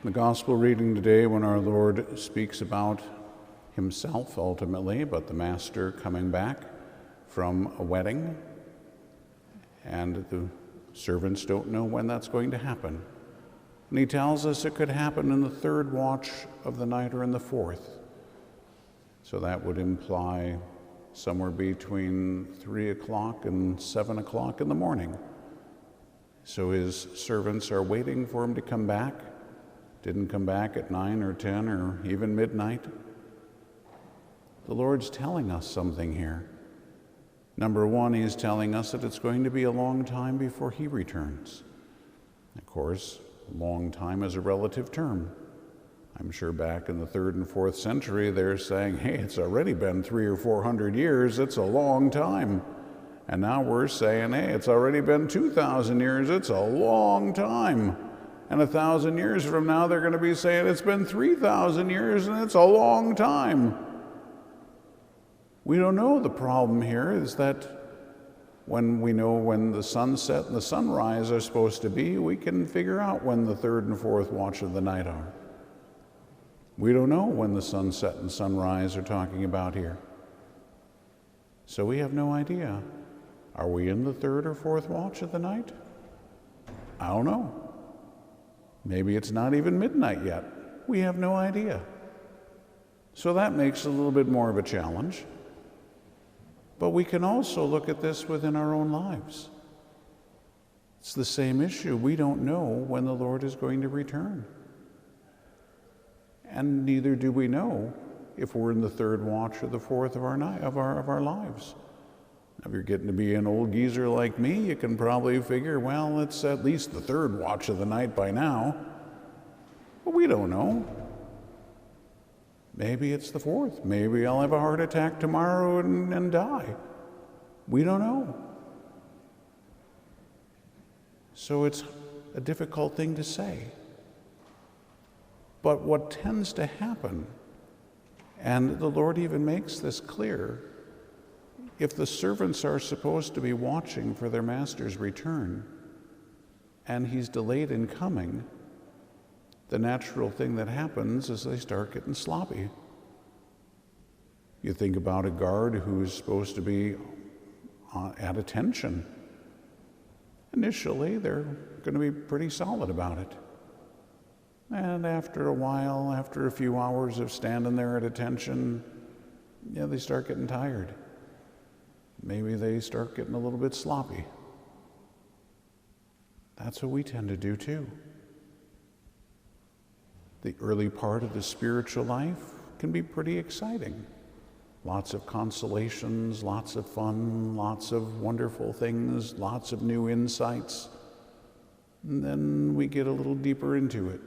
The gospel reading today, when our Lord speaks about himself ultimately, but the master coming back from a wedding, and the servants don't know when that's going to happen. And he tells us it could happen in the third watch of the night or in the fourth. So that would imply somewhere between 3 o'clock and 7 o'clock in the morning. So his servants are waiting for him to come back. Didn't come back at 9 or 10 or even midnight. The Lord's telling us something here. Number one, he's telling us that it's going to be a long time before he returns. Of course, long time is a relative term. I'm sure back in the 3rd and 4th century, they're saying, hey, it's already been 300 or 400 years. It's a long time. And now we're saying, hey, it's already been 2,000 years. It's a long time. And 1,000 years from now, they're going to be saying it's been 3,000 years and it's a long time. We don't know. The problem here is that when we know when the sunset and the sunrise are supposed to be, we can figure out when the 3rd and 4th watch of the night are. We don't know when the sunset and sunrise are talking about here. So we have no idea. Are we in the 3rd or 4th watch of the night? I don't know. Maybe it's not even midnight yet. We have no idea. So that makes it a little bit more of a challenge. But we can also look at this within our own lives. It's the same issue. We don't know when the Lord is going to return. And neither do we know if we're in the 3rd watch or the 4th of our lives. If you're getting to be an old geezer like me, you can probably figure, well, it's at least the 3rd watch of the night by now. But we don't know. Maybe it's the 4th. Maybe I'll have a heart attack tomorrow and die. We don't know. So it's a difficult thing to say. But what tends to happen, and the Lord even makes this clear, if the servants are supposed to be watching for their master's return, and he's delayed in coming, the natural thing that happens is they start getting sloppy. You think about a guard who's supposed to be at attention. Initially, they're going to be pretty solid about it. And after a while, after a few hours of standing there at attention, they start getting tired. Maybe they start getting a little bit sloppy. That's what we tend to do too. The early part of the spiritual life can be pretty exciting. Lots of consolations, lots of fun, lots of wonderful things, lots of new insights. And then we get a little deeper into it.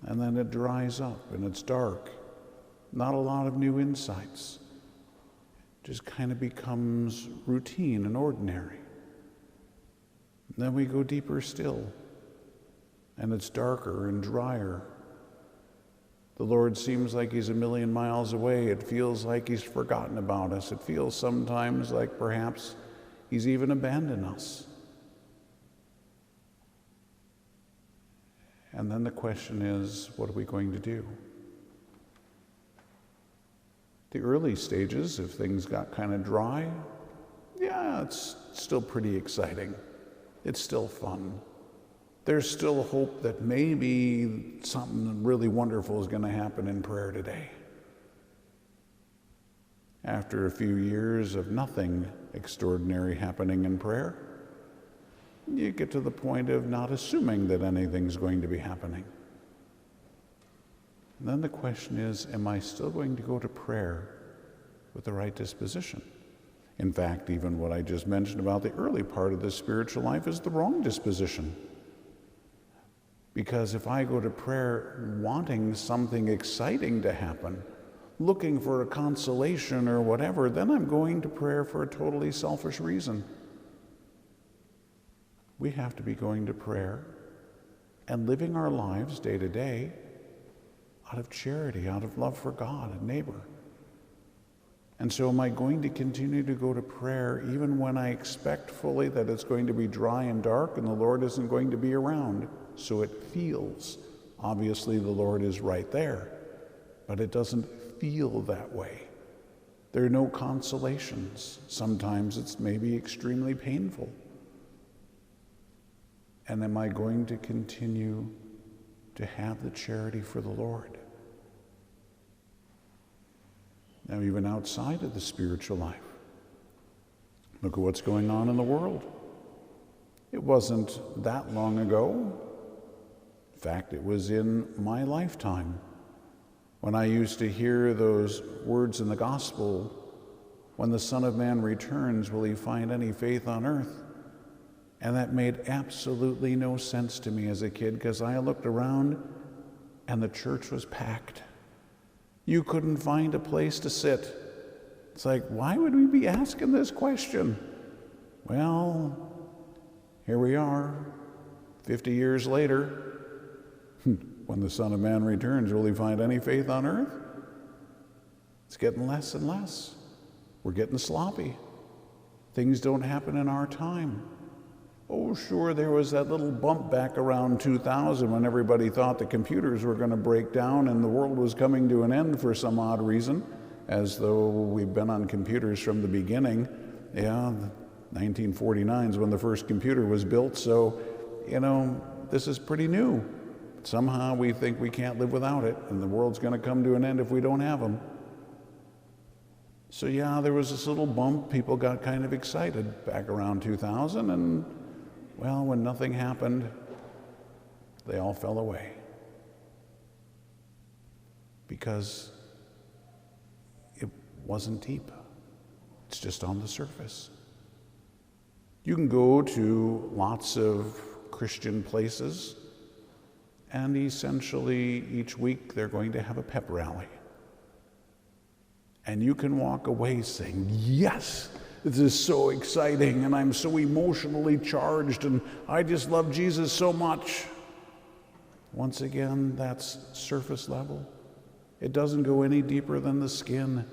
And then it dries up and it's dark. Not a lot of new insights. Just kind of becomes routine and ordinary. And then we go deeper still, and it's darker and drier. The Lord seems like he's a million miles away. It feels like he's forgotten about us. It feels sometimes like perhaps he's even abandoned us. And then the question is, what are we going to do? The early stages, if things got kind of dry, it's still pretty exciting. It's still fun. There's still hope that maybe something really wonderful is going to happen in prayer today. After a few years of nothing extraordinary happening in prayer, you get to the point of not assuming that anything's going to be happening. And then the question is, am I still going to go to prayer with the right disposition? In fact, even what I just mentioned about the early part of the spiritual life is the wrong disposition. Because if I go to prayer wanting something exciting to happen, looking for a consolation or whatever, then I'm going to prayer for a totally selfish reason. We have to be going to prayer and living our lives day to day out of charity, out of love for God and neighbor. And so am I going to continue to go to prayer even when I expect fully that it's going to be dry and dark and the Lord isn't going to be around, so it feels Obviously, the Lord is right there, but it doesn't feel that way. There are no consolations. Sometimes it's maybe extremely painful. And am I going to continue to have the charity for the Lord? Now, even outside of the spiritual life, look at what's going on in the world. It wasn't that long ago. In fact, it was in my lifetime when I used to hear those words in the gospel, when the Son of Man returns, will he find any faith on earth? And that made absolutely no sense to me as a kid, because I looked around and the church was packed. You couldn't find a place to sit. It's like, why would we be asking this question? Well, here we are, 50 years later. When the Son of Man returns, will he find any faith on earth? It's getting less and less. We're getting sloppy. Things don't happen in our time. Oh, sure, there was that little bump back around 2000 when everybody thought the computers were going to break down and the world was coming to an end for some odd reason, as though we've been on computers from the beginning. Yeah, 1949 is when the first computer was built, so, this is pretty new. Somehow we think we can't live without it, and the world's going to come to an end if we don't have them. So yeah, there was this little bump. People got kind of excited back around 2000, and well, when nothing happened, they all fell away. Because it wasn't deep. It's just on the surface. You can go to lots of Christian places, and essentially each week they're going to have a pep rally. And you can walk away saying, yes, this is so exciting, and I'm so emotionally charged, and I just love Jesus so much. Once again, that's surface level. It doesn't go any deeper than the skin.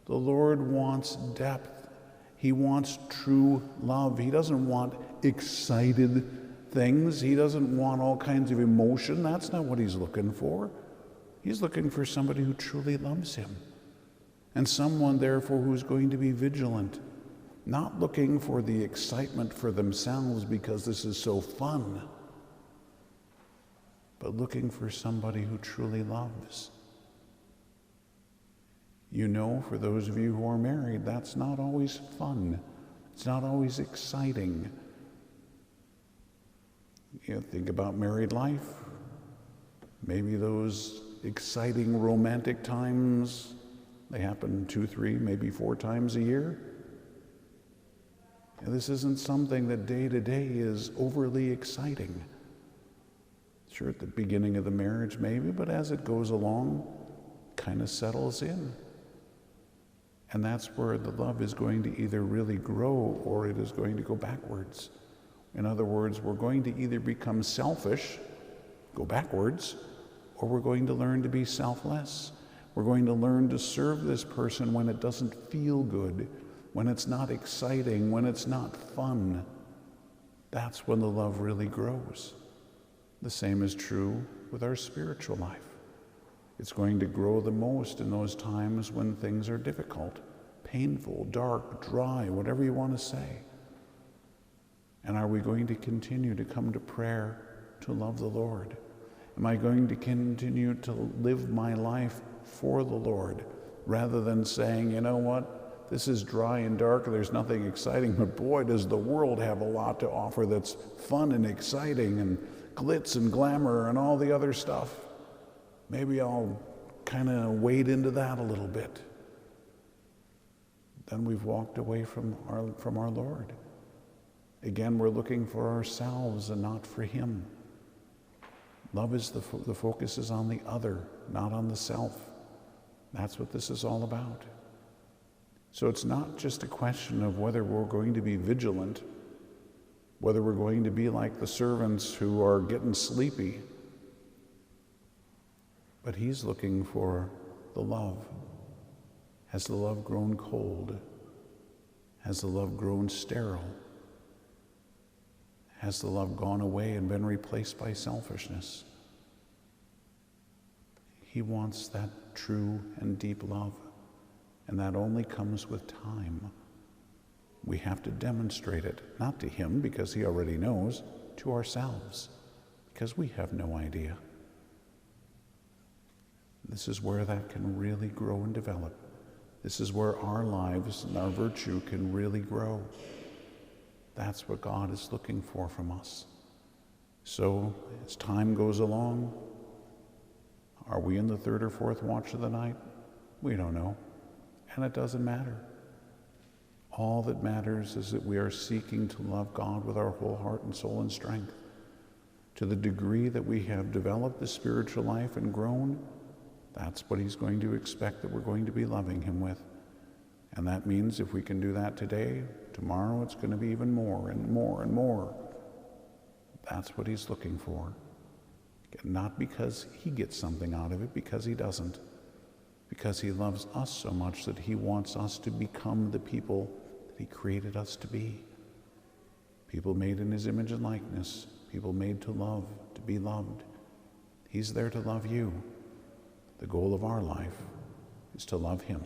The Lord wants depth. He wants true love. He doesn't want excited things. He doesn't want all kinds of emotion. That's not what he's looking for. He's looking for somebody who truly loves him. And someone, therefore, who's going to be vigilant, not looking for the excitement for themselves because this is so fun, but looking for somebody who truly loves. For those of you who are married, that's not always fun. It's not always exciting. Think about married life. Maybe those exciting romantic times, they happen 2, 3, maybe 4 times a year. And this isn't something that day to day is overly exciting. Sure, at the beginning of the marriage maybe, but as it goes along, kind of settles in. And that's where the love is going to either really grow or it is going to go backwards. In other words, we're going to either become selfish, go backwards, or we're going to learn to be selfless. We're going to learn to serve this person when it doesn't feel good, when it's not exciting, when it's not fun. That's when the love really grows. The same is true with our spiritual life. It's going to grow the most in those times when things are difficult, painful, dark, dry, whatever you want to say. And are we going to continue to come to prayer to love the Lord? Am I going to continue to live my life for the Lord rather than saying, you know what, this is dry and dark, there's nothing exciting, but boy, does the world have a lot to offer that's fun and exciting and glitz and glamour and all the other stuff. Maybe I'll kind of wade into that a little bit. Then we've walked away from our Lord. Again, we're looking for ourselves and not for him. Love is the focus is on the other, not on the self. That's what this is all about. So it's not just a question of whether we're going to be vigilant, whether we're going to be like the servants who are getting sleepy, but he's looking for the love. Has the love grown cold? Has the love grown sterile? Has the love gone away and been replaced by selfishness? He wants that true and deep love, and that only comes with time. We have to demonstrate it, not to him because he already knows, to ourselves because we have no idea. This is where that can really grow and develop. This is where our lives and our virtue can really grow. That's what God is looking for from us. So as time goes along, are we in the third or fourth watch of the night? We don't know, and it doesn't matter. All that matters is that we are seeking to love God with our whole heart and soul and strength. To the degree that we have developed the spiritual life and grown, that's what he's going to expect that we're going to be loving him with. And that means if we can do that today, tomorrow it's going to be even more and more and more. That's what he's looking for. Not because he gets something out of it, because he doesn't. Because he loves us so much that he wants us to become the people that he created us to be. People made in his image and likeness. People made to love, to be loved. He's there to love you. The goal of our life is to love him.